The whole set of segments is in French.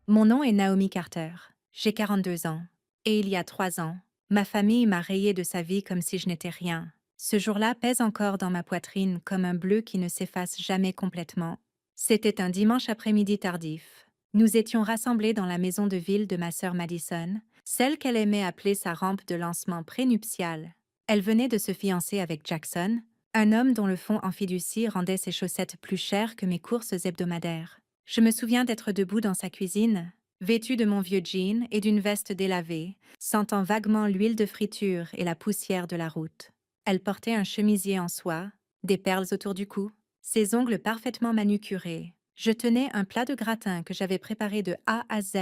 Mon nom est Naomi Carter. J'ai 42 ans. Et il y a 3 ans, ma famille m'a rayé de sa vie comme si je n'étais rien. Ce jour-là pèse encore dans ma poitrine comme un bleu qui ne s'efface jamais complètement. C'était un dimanche après-midi tardif. Nous étions rassemblés dans la maison de ville de ma sœur Madison, celle qu'elle aimait appeler sa rampe de lancement prénuptial. Elle venait de se fiancer avec Jackson, un homme dont le fond en fiducie rendait ses chaussettes plus chères que mes courses hebdomadaires. Je me souviens d'être debout dans sa cuisine, vêtue de mon vieux jean et d'une veste délavée, sentant vaguement l'huile de friture et la poussière de la route. Elle portait un chemisier en soie, des perles autour du cou, ses ongles parfaitement manucurés. Je tenais un plat de gratin que j'avais préparé de A à Z,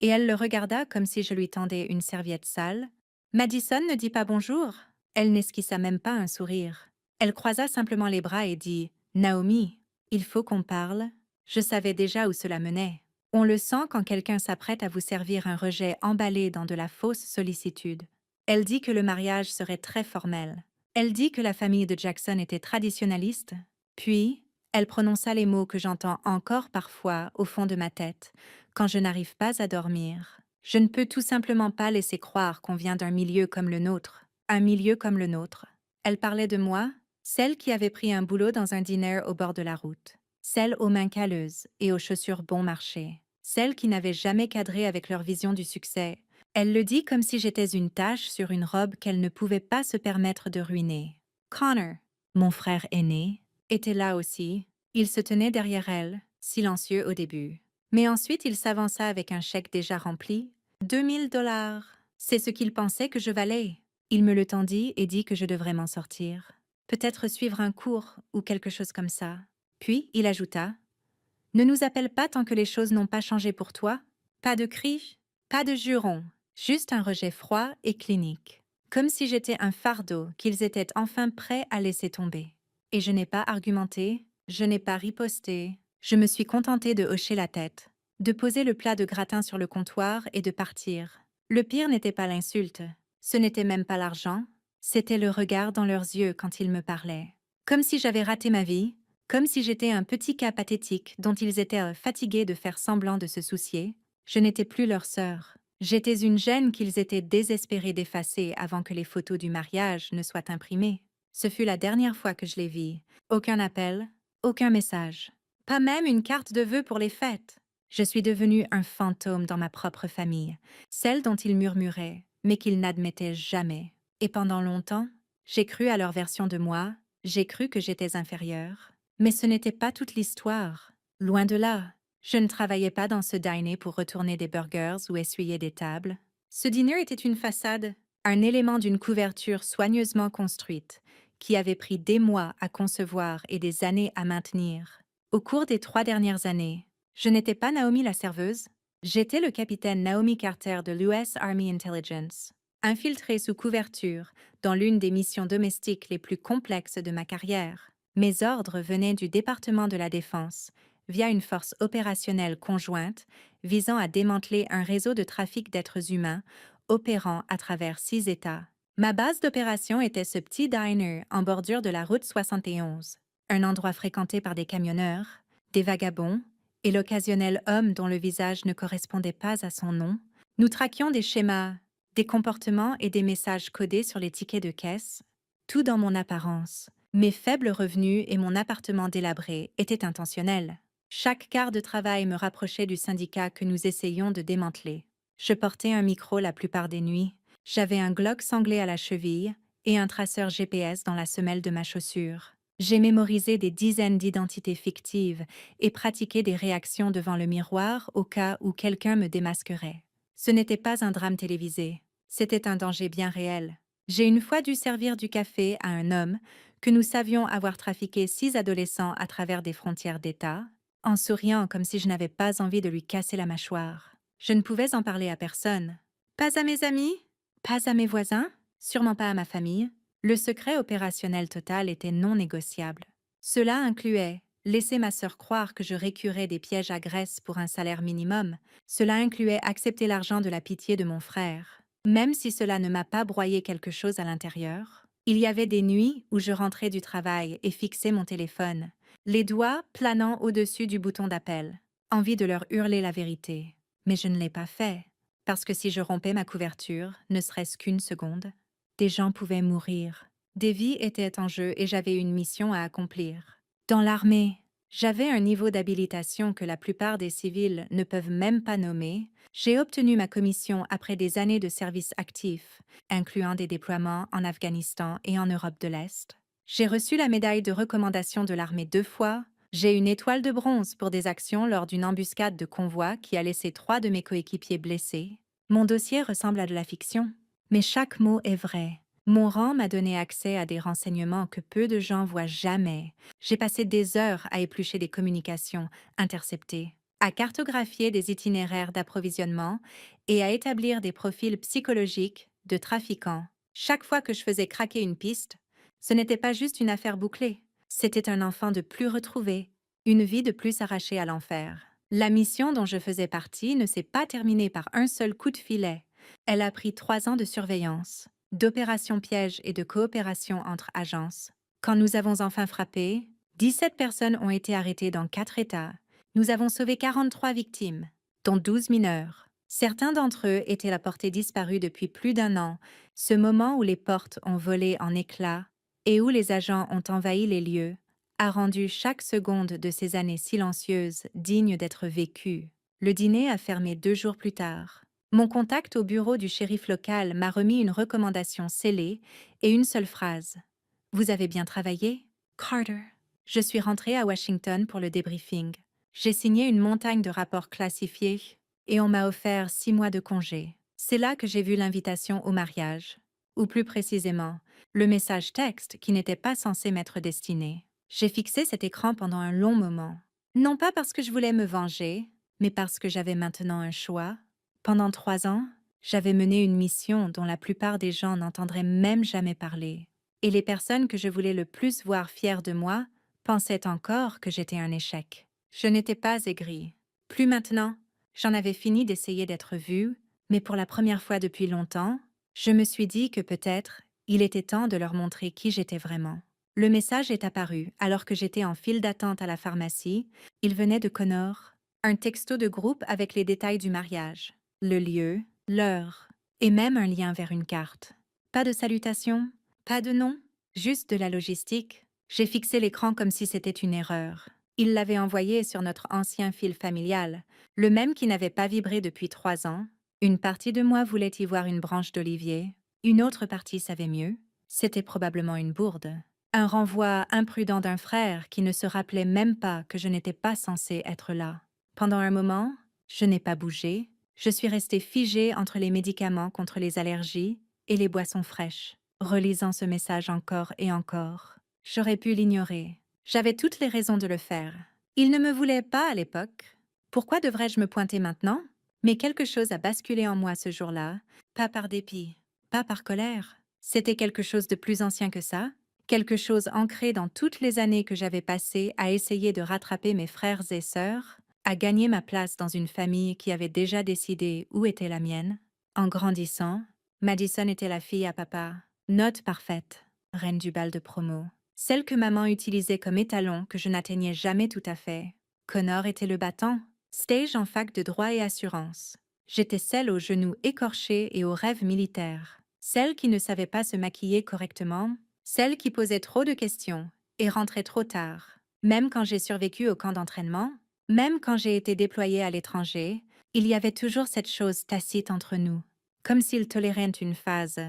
et elle le regarda comme si je lui tendais une serviette sale. Madison ne dit pas bonjour. Elle n'esquissa même pas un sourire. Elle croisa simplement les bras et dit « Naomi, il faut qu'on parle ». Je savais déjà où cela menait. On le sent quand quelqu'un s'apprête à vous servir un rejet emballé dans de la fausse sollicitude. Elle dit que le mariage serait très formel. Elle dit que la famille de Jackson était traditionnaliste. Puis, elle prononça les mots que j'entends encore parfois au fond de ma tête, quand je n'arrive pas à dormir. Je ne peux tout simplement pas laisser croire qu'on vient d'un milieu comme le nôtre. Un milieu comme le nôtre. Elle parlait de moi, celle qui avait pris un boulot dans un diner au bord de la route. Celle aux mains calleuses et aux chaussures bon marché. Celle qui n'avait jamais cadré avec leur vision du succès. Elle le dit comme si j'étais une tache sur une robe qu'elle ne pouvait pas se permettre de ruiner. Connor, mon frère aîné, était là aussi. Il se tenait derrière elle, silencieux au début. Mais ensuite il s'avança avec un chèque déjà rempli. 2000 $. C'est ce qu'il pensait que je valais. Il me le tendit et dit que je devrais m'en sortir. Peut-être suivre un cours ou quelque chose comme ça. Puis il ajouta « Ne nous appelle pas tant que les choses n'ont pas changé pour toi. Pas de cris, pas de jurons, juste un rejet froid et clinique. Comme si j'étais un fardeau qu'ils étaient enfin prêts à laisser tomber. » Et je n'ai pas argumenté, je n'ai pas riposté. Je me suis contentée de hocher la tête, de poser le plat de gratin sur le comptoir et de partir. Le pire n'était pas l'insulte, ce n'était même pas l'argent, c'était le regard dans leurs yeux quand ils me parlaient. Comme si j'avais raté ma vie, comme si j'étais un petit cas pathétique dont ils étaient fatigués de faire semblant de se soucier. Je n'étais plus leur sœur. J'étais une gêne qu'ils étaient désespérés d'effacer avant que les photos du mariage ne soient imprimées. Ce fut la dernière fois que je les vis. Aucun appel, aucun message. Pas même une carte de vœux pour les fêtes. Je suis devenue un fantôme dans ma propre famille, celle dont ils murmuraient, mais qu'ils n'admettaient jamais. Et pendant longtemps, j'ai cru à leur version de moi, j'ai cru que j'étais inférieure. Mais ce n'était pas toute l'histoire. Loin de là. Je ne travaillais pas dans ce dîner pour retourner des burgers ou essuyer des tables. Ce dîner était une façade, un élément d'une couverture soigneusement construite, qui avait pris des mois à concevoir et des années à maintenir. Au cours des 3 dernières années, je n'étais pas Naomi la serveuse, j'étais le capitaine Naomi Carter de l'US Army Intelligence, infiltré sous couverture dans l'une des missions domestiques les plus complexes de ma carrière. Mes ordres venaient du département de la Défense, via une force opérationnelle conjointe visant à démanteler un réseau de trafic d'êtres humains opérant à travers 6 États. Ma base d'opération était ce petit diner en bordure de la route 71, un endroit fréquenté par des camionneurs, des vagabonds et l'occasionnel homme dont le visage ne correspondait pas à son nom. Nous traquions des schémas, des comportements et des messages codés sur les tickets de caisse, tout dans mon apparence. Mes faibles revenus et mon appartement délabré étaient intentionnels. Chaque quart de travail me rapprochait du syndicat que nous essayions de démanteler. Je portais un micro la plupart des nuits, j'avais un Glock sanglé à la cheville et un traceur GPS dans la semelle de ma chaussure. J'ai mémorisé des dizaines d'identités fictives et pratiqué des réactions devant le miroir au cas où quelqu'un me démasquerait. Ce n'était pas un drame télévisé, c'était un danger bien réel. J'ai une fois dû servir du café à un homme que nous savions avoir trafiqué 6 adolescents à travers des frontières d'État, en souriant comme si je n'avais pas envie de lui casser la mâchoire. Je ne pouvais en parler à personne. Pas à mes amis, pas à mes voisins, sûrement pas à ma famille. Le secret opérationnel total était non négociable. Cela incluait laisser ma sœur croire que je récurais des pièges à graisse pour un salaire minimum. Cela incluait accepter l'argent de la pitié de mon frère. Même si cela ne m'a pas broyé quelque chose à l'intérieur, il y avait des nuits où je rentrais du travail et fixais mon téléphone, les doigts planant au-dessus du bouton d'appel, envie de leur hurler la vérité. Mais je ne l'ai pas fait, parce que si je rompais ma couverture, ne serait-ce qu'une seconde, des gens pouvaient mourir. Des vies étaient en jeu et j'avais une mission à accomplir. Dans l'armée, j'avais un niveau d'habilitation que la plupart des civils ne peuvent même pas nommer. J'ai obtenu ma commission après des années de service actif, incluant des déploiements en Afghanistan et en Europe de l'Est. J'ai reçu la médaille de recommandation de l'armée 2 fois. J'ai une étoile de bronze pour des actions lors d'une embuscade de convoi qui a laissé 3 de mes coéquipiers blessés. Mon dossier ressemble à de la fiction, mais chaque mot est vrai. Mon rang m'a donné accès à des renseignements que peu de gens voient jamais. J'ai passé des heures à éplucher des communications interceptées, à cartographier des itinéraires d'approvisionnement et à établir des profils psychologiques de trafiquants. Chaque fois que je faisais craquer une piste, ce n'était pas juste une affaire bouclée, c'était un enfant de plus retrouvé, une vie de plus arrachée à l'enfer. La mission dont je faisais partie ne s'est pas terminée par un seul coup de filet. Elle a pris 3 ans de surveillance, d'opérations pièges et de coopération entre agences. Quand nous avons enfin frappé, 17 personnes ont été arrêtées dans 4 États. Nous avons sauvé 43 victimes, dont 12 mineurs. Certains d'entre eux étaient à portée disparue depuis plus d'1 an, ce moment où les portes ont volé en éclats et où les agents ont envahi les lieux, a rendu chaque seconde de ces années silencieuses digne d'être vécue. Le dîner a fermé 2 jours plus tard. Mon contact au bureau du shérif local m'a remis une recommandation scellée et une seule phrase. « Vous avez bien travaillé, Carter ?» Je suis rentrée à Washington pour le débriefing. J'ai signé une montagne de rapports classifiés et on m'a offert 6 mois de congé. C'est là que j'ai vu l'invitation au mariage, ou plus précisément, le message texte qui n'était pas censé m'être destiné. J'ai fixé cet écran pendant un long moment. Non pas parce que je voulais me venger, mais parce que j'avais maintenant un choix. Pendant 3 ans, j'avais mené une mission dont la plupart des gens n'entendraient même jamais parler. Et les personnes que je voulais le plus voir fières de moi pensaient encore que j'étais un échec. Je n'étais pas aigrie. Plus maintenant, j'en avais fini d'essayer d'être vue, mais pour la première fois depuis longtemps, je me suis dit que peut-être il était temps de leur montrer qui j'étais vraiment. Le message est apparu alors que j'étais en file d'attente à la pharmacie. Il venait de Connor, un texto de groupe avec les détails du mariage, le lieu, l'heure, et même un lien vers une carte. Pas de salutation, pas de nom, juste de la logistique. J'ai fixé l'écran comme si c'était une erreur. Il l'avait envoyé sur notre ancien fil familial, le même qui n'avait pas vibré depuis 3 ans. Une partie de moi voulait y voir une branche d'olivier, une autre partie savait mieux. C'était probablement une bourde. Un renvoi imprudent d'un frère qui ne se rappelait même pas que je n'étais pas censée être là. Pendant un moment, je n'ai pas bougé. Je suis restée figée entre les médicaments contre les allergies et les boissons fraîches, relisant ce message encore et encore. J'aurais pu l'ignorer. J'avais toutes les raisons de le faire. Il ne me voulait pas à l'époque. Pourquoi devrais-je me pointer maintenant? Mais quelque chose a basculé en moi ce jour-là, pas par dépit, pas par colère. C'était quelque chose de plus ancien que ça, quelque chose ancré dans toutes les années que j'avais passées à essayer de rattraper mes frères et sœurs, à gagner ma place dans une famille qui avait déjà décidé où était la mienne. En grandissant, Madison était la fille à papa, note parfaite, reine du bal de promo. Celle que maman utilisait comme étalon que je n'atteignais jamais tout à fait. Connor était le battant, stage en fac de droit et assurance. J'étais celle aux genoux écorchés et aux rêves militaires. Celle qui ne savait pas se maquiller correctement, celle qui posait trop de questions et rentrait trop tard. Même quand j'ai survécu au camp d'entraînement, même quand j'ai été déployée à l'étranger, il y avait toujours cette chose tacite entre nous, comme s'il tolérait une phase,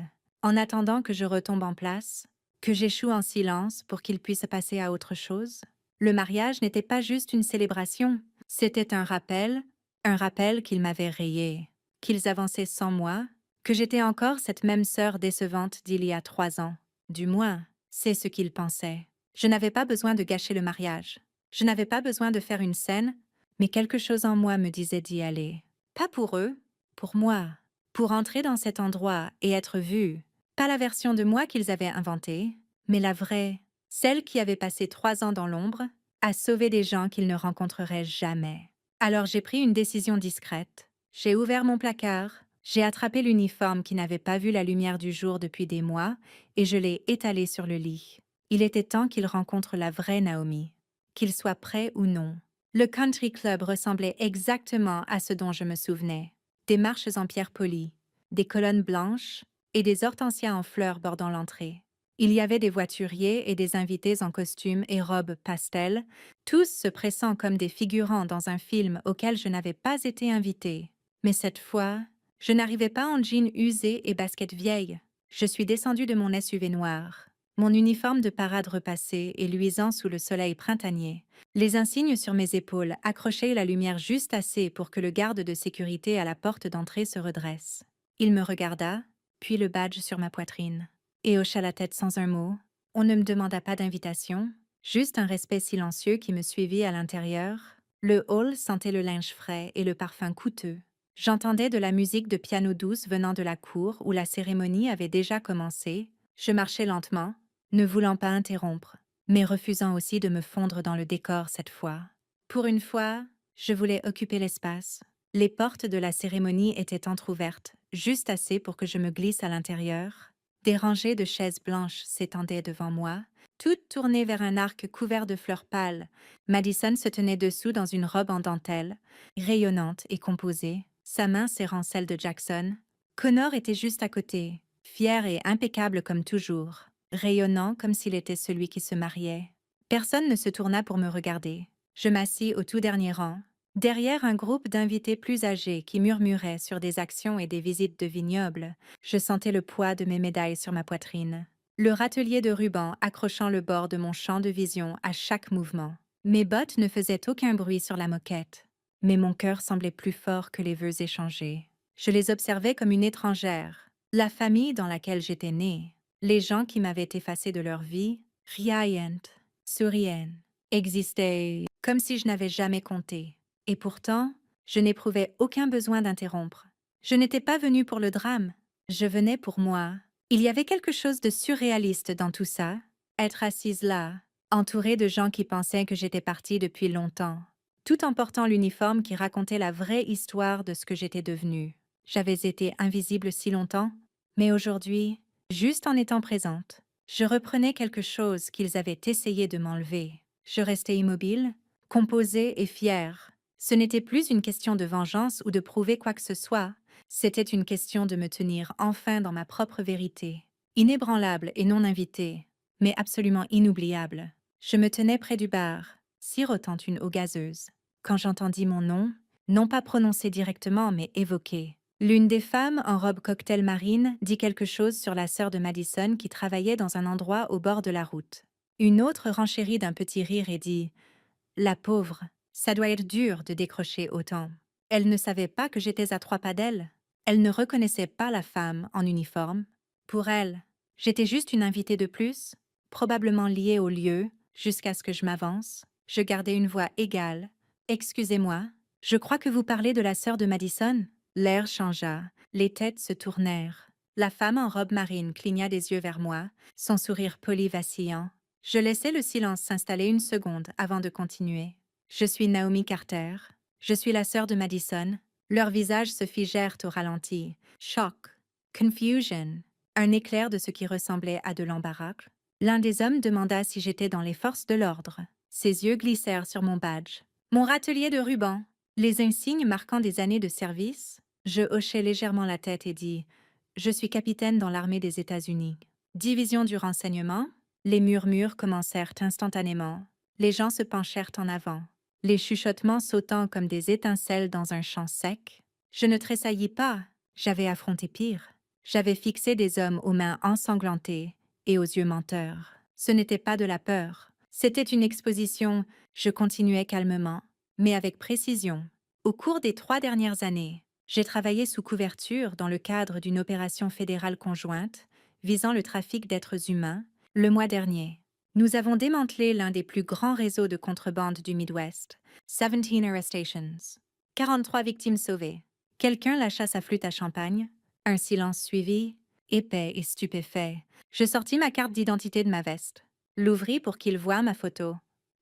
en attendant que je retombe en place, que j'échoue en silence pour qu'il puisse passer à autre chose. Le mariage n'était pas juste une célébration, c'était un rappel qu'ils m'avaient rayé, qu'ils avançaient sans moi, que j'étais encore cette même sœur décevante d'il y a 3 ans. Du moins, c'est ce qu'ils pensaient. Je n'avais pas besoin de gâcher le mariage. Je n'avais pas besoin de faire une scène, mais quelque chose en moi me disait d'y aller. Pas pour eux, pour moi. Pour entrer dans cet endroit et être vue. Pas la version de moi qu'ils avaient inventée, mais la vraie, celle qui avait passé 3 ans dans l'ombre, à sauver des gens qu'ils ne rencontreraient jamais. Alors j'ai pris une décision discrète. J'ai ouvert mon placard, j'ai attrapé l'uniforme qui n'avait pas vu la lumière du jour depuis des mois et je l'ai étalé sur le lit. Il était temps qu'il rencontre la vraie Naomi, qu'il soit prêt ou non. Le country club ressemblait exactement à ce dont je me souvenais. Des marches en pierre polie, des colonnes blanches et des hortensias en fleurs bordant l'entrée. Il y avait des voituriers et des invités en costumes et robes pastel, tous se pressant comme des figurants dans un film auquel je n'avais pas été invitée. Mais cette fois, je n'arrivais pas en jean usé et baskets vieilles. Je suis descendue de mon SUV noir, mon uniforme de parade repassé et luisant sous le soleil printanier. Les insignes sur mes épaules accrochaient la lumière juste assez pour que le garde de sécurité à la porte d'entrée se redresse. Il me regarda, puis le badge sur ma poitrine, et hocha la tête sans un mot. On ne me demanda pas d'invitation, juste un respect silencieux qui me suivit à l'intérieur. Le hall sentait le linge frais et le parfum coûteux. J'entendais de la musique de piano douce venant de la cour où la cérémonie avait déjà commencé. Je marchais lentement, ne voulant pas interrompre, mais refusant aussi de me fondre dans le décor cette fois. Pour une fois, je voulais occuper l'espace. Les portes de la cérémonie étaient entr'ouvertes, juste assez pour que je me glisse à l'intérieur. Des rangées de chaises blanches s'étendaient devant moi, toutes tournées vers un arc couvert de fleurs pâles. Madison se tenait dessous dans une robe en dentelle, rayonnante et composée, sa main serrant celle de Jackson. Connor était juste à côté, fier et impeccable comme toujours, rayonnant comme s'il était celui qui se mariait. Personne ne se tourna pour me regarder. Je m'assis au tout dernier rang, derrière un groupe d'invités plus âgés qui murmuraient sur des actions et des visites de vignobles. Je sentais le poids de mes médailles sur ma poitrine, le râtelier de ruban accrochant le bord de mon champ de vision à chaque mouvement. Mes bottes ne faisaient aucun bruit sur la moquette, mais mon cœur semblait plus fort que les vœux échangés. Je les observais comme une étrangère, la famille dans laquelle j'étais née, les gens qui m'avaient effacé de leur vie, riant, souriant, existaient comme si je n'avais jamais compté. Et pourtant, je n'éprouvais aucun besoin d'interrompre. Je n'étais pas venue pour le drame, je venais pour moi. Il y avait quelque chose de surréaliste dans tout ça, être assise là, entourée de gens qui pensaient que j'étais partie depuis longtemps, tout en portant l'uniforme qui racontait la vraie histoire de ce que j'étais devenue. J'avais été invisible si longtemps, mais aujourd'hui, juste en étant présente, je reprenais quelque chose qu'ils avaient essayé de m'enlever. Je restais immobile, composée et fière. Ce n'était plus une question de vengeance ou de prouver quoi que ce soit, c'était une question de me tenir enfin dans ma propre vérité, inébranlable et non invitée, mais absolument inoubliable. Je me tenais près du bar, sirotant une eau gazeuse, quand j'entendis mon nom, non pas prononcé directement mais évoqué. L'une des femmes en robe cocktail marine dit quelque chose sur la sœur de Madison qui travaillait dans un endroit au bord de la route. Une autre renchérit d'un petit rire et dit « La pauvre, ça doit être dur de décrocher autant. » Elle ne savait pas que j'étais à 3 pas d'elle. Elle ne reconnaissait pas la femme en uniforme. Pour elle, j'étais juste une invitée de plus, probablement liée au lieu, jusqu'à ce que je m'avance. Je gardais une voix égale. « Excusez-moi, je crois que vous parlez de la sœur de Madison ?» L'air changea, les têtes se tournèrent. La femme en robe marine cligna des yeux vers moi, son sourire poli vacillant. Je laissai le silence s'installer une seconde avant de continuer. « Je suis Naomi Carter. Je suis la sœur de Madison. » Leurs visages se figèrent au ralenti. Choc, confusion, un éclair de ce qui ressemblait à de l'embarras. L'un des hommes demanda si j'étais dans les forces de l'ordre. Ses yeux glissèrent sur mon badge. Mon râtelier de ruban, les insignes marquant des années de service. Je hochai légèrement la tête et dis « Je suis capitaine dans l'armée des États-Unis. » Division du renseignement. Les murmures commencèrent instantanément. Les gens se penchèrent en avant, les chuchotements sautant comme des étincelles dans un champ sec. Je ne tressaillis pas, j'avais affronté pire. J'avais fixé des hommes aux mains ensanglantées et aux yeux menteurs. Ce n'était pas de la peur, c'était une exposition. Je continuais calmement, mais avec précision. Au cours des 3 dernières années, j'ai travaillé sous couverture dans le cadre d'une opération fédérale conjointe visant le trafic d'êtres humains. Le mois dernier, nous avons démantelé l'un des plus grands réseaux de contrebande du Midwest, 17 arrestations. 43 victimes sauvées. Quelqu'un lâcha sa flûte à champagne. Un silence suivit, épais et stupéfait. Je sortis ma carte d'identité de ma veste, l'ouvris pour qu'il voie ma photo,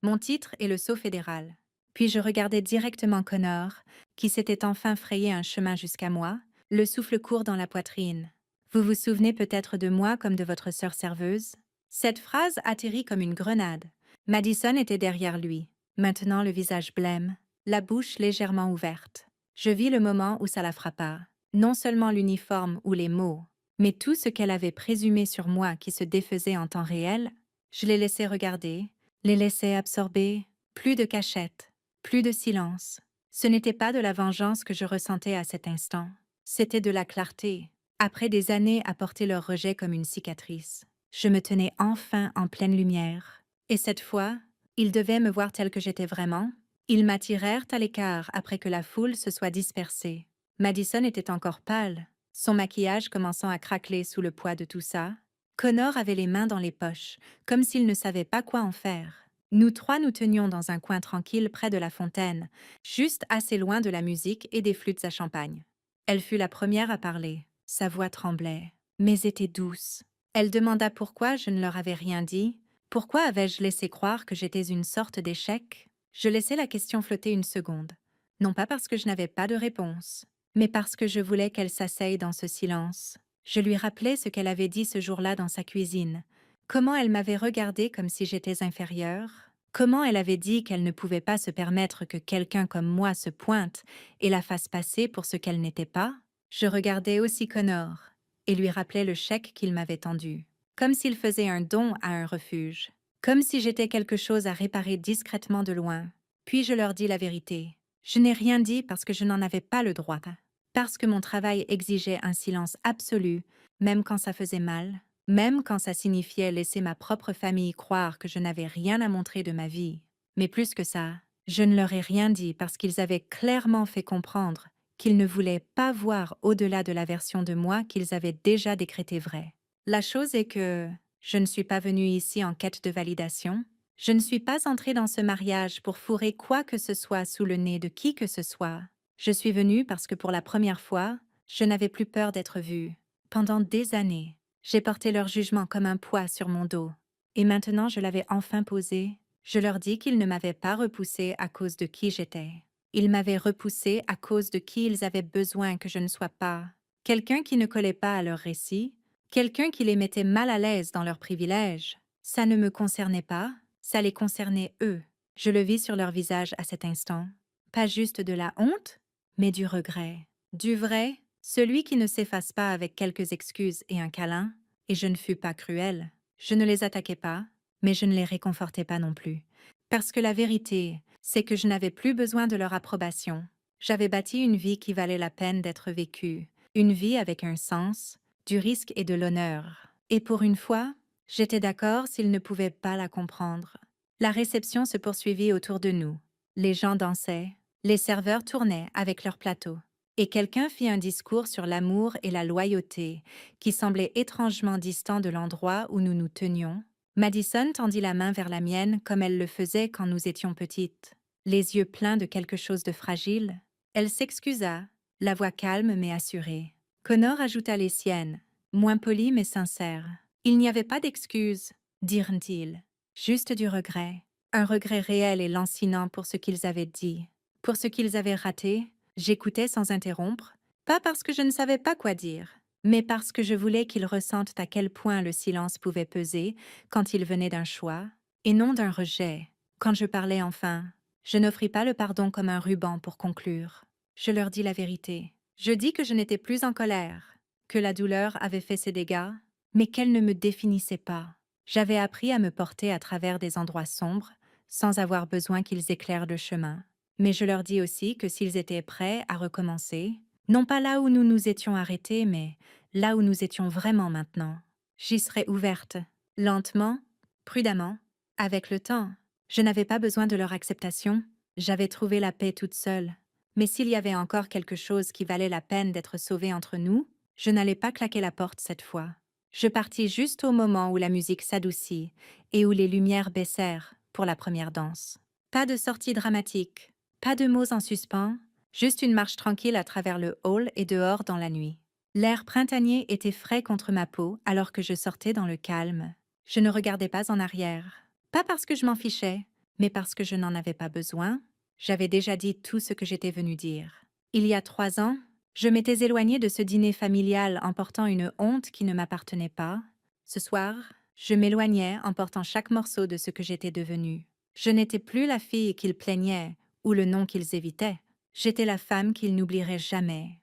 mon titre et le sceau fédéral. Puis je regardai directement Connor, qui s'était enfin frayé un chemin jusqu'à moi, le souffle court dans la poitrine. « Vous vous souvenez peut-être de moi comme de votre sœur serveuse ?» Cette phrase atterrit comme une grenade. Madison était derrière lui, maintenant le visage blême, la bouche légèrement ouverte. Je vis le moment où ça la frappa. Non seulement l'uniforme ou les mots, mais tout ce qu'elle avait présumé sur moi qui se défaisait en temps réel. Je les laissais regarder, les laissais absorber, plus de cachette, plus de silence. Ce n'était pas de la vengeance que je ressentais à cet instant, c'était de la clarté. Après des années à porter leur rejet comme une cicatrice, je me tenais enfin en pleine lumière. Et cette fois, ils devaient me voir telle que j'étais vraiment. Ils m'attirèrent à l'écart après que la foule se soit dispersée. Madison était encore pâle, son maquillage commençant à craqueler sous le poids de tout ça. Connor avait les mains dans les poches, comme s'il ne savait pas quoi en faire. Nous trois nous tenions dans un coin tranquille près de la fontaine, juste assez loin de la musique et des flûtes à champagne. Elle fut la première à parler. Sa voix tremblait, mais était douce. Elle demanda pourquoi je ne leur avais rien dit. Pourquoi avais-je laissé croire que j'étais une sorte d'échec? Je laissai la question flotter une seconde. Non pas parce que je n'avais pas de réponse, mais parce que je voulais qu'elle s'asseye dans ce silence. Je lui rappelai ce qu'elle avait dit ce jour-là dans sa cuisine. Comment elle m'avait regardée comme si j'étais inférieure. Comment elle avait dit qu'elle ne pouvait pas se permettre que quelqu'un comme moi se pointe et la fasse passer pour ce qu'elle n'était pas. Je regardais aussi Connor et lui rappelais le chèque qu'il m'avait tendu, comme s'il faisait un don à un refuge, comme si j'étais quelque chose à réparer discrètement de loin. Puis je leur dis la vérité. Je n'ai rien dit parce que je n'en avais pas le droit, parce que mon travail exigeait un silence absolu, même quand ça faisait mal, même quand ça signifiait laisser ma propre famille croire que je n'avais rien à montrer de ma vie. Mais plus que ça, je ne leur ai rien dit parce qu'ils avaient clairement fait comprendre qu'ils ne voulaient pas voir au-delà de la version de moi qu'ils avaient déjà décrétée vraie. La chose est que je ne suis pas venue ici en quête de validation. Je ne suis pas entrée dans ce mariage pour fourrer quoi que ce soit sous le nez de qui que ce soit. Je suis venue parce que pour la première fois, je n'avais plus peur d'être vue. Pendant des années, j'ai porté leur jugement comme un poids sur mon dos. Et maintenant je l'avais enfin posé. Je leur dis qu'ils ne m'avaient pas repoussée à cause de qui j'étais. Ils m'avaient repoussée à cause de qui ils avaient besoin que je ne sois pas. Quelqu'un qui ne collait pas à leur récit, quelqu'un qui les mettait mal à l'aise dans leurs privilèges. Ça ne me concernait pas, ça les concernait eux. Je le vis sur leur visage à cet instant. Pas juste de la honte, mais du regret. Du vrai, celui qui ne s'efface pas avec quelques excuses et un câlin, et je ne fus pas cruelle. Je ne les attaquais pas, mais je ne les réconfortais pas non plus. Parce que la vérité, c'est que je n'avais plus besoin de leur approbation. J'avais bâti une vie qui valait la peine d'être vécue, une vie avec un sens, du risque et de l'honneur. Et pour une fois, j'étais d'accord s'ils ne pouvaient pas la comprendre. La réception se poursuivit autour de nous. Les gens dansaient, les serveurs tournaient avec leurs plateaux. Et quelqu'un fit un discours sur l'amour et la loyauté, qui semblait étrangement distant de l'endroit où nous nous tenions. Madison tendit la main vers la mienne comme elle le faisait quand nous étions petites, les yeux pleins de quelque chose de fragile. Elle s'excusa, la voix calme mais assurée. Connor ajouta les siennes, moins polies mais sincères. Il n'y avait pas d'excuses, dirent-ils, juste du regret. Un regret réel et lancinant pour ce qu'ils avaient dit, pour ce qu'ils avaient raté. J'écoutais sans interrompre, pas parce que je ne savais pas quoi dire, mais parce que je voulais qu'ils ressentent à quel point le silence pouvait peser quand il venait d'un choix, et non d'un rejet. Quand je parlais enfin, je n'offris pas le pardon comme un ruban pour conclure. Je leur dis la vérité. Je dis que je n'étais plus en colère, que la douleur avait fait ses dégâts, mais qu'elle ne me définissait pas. J'avais appris à me porter à travers des endroits sombres, sans avoir besoin qu'ils éclairent le chemin. Mais je leur dis aussi que s'ils étaient prêts à recommencer, non pas là où nous nous étions arrêtés, mais là où nous étions vraiment maintenant, j'y serais ouverte, lentement, prudemment, avec le temps. Je n'avais pas besoin de leur acceptation, j'avais trouvé la paix toute seule. Mais s'il y avait encore quelque chose qui valait la peine d'être sauvé entre nous, je n'allais pas claquer la porte cette fois. Je partis juste au moment où la musique s'adoucit et où les lumières baissèrent pour la première danse. Pas de sortie dramatique, pas de mots en suspens, juste une marche tranquille à travers le hall et dehors dans la nuit. L'air printanier était frais contre ma peau alors que je sortais dans le calme. Je ne regardais pas en arrière, pas parce que je m'en fichais, mais parce que je n'en avais pas besoin. J'avais déjà dit tout ce que j'étais venue dire. Il y a 3 ans, je m'étais éloignée de ce dîner familial en portant une honte qui ne m'appartenait pas. Ce soir, je m'éloignais en portant chaque morceau de ce que j'étais devenue. Je n'étais plus la fille qu'ils plaignaient ou le nom qu'ils évitaient. J'étais la femme qu'ils n'oublieraient jamais.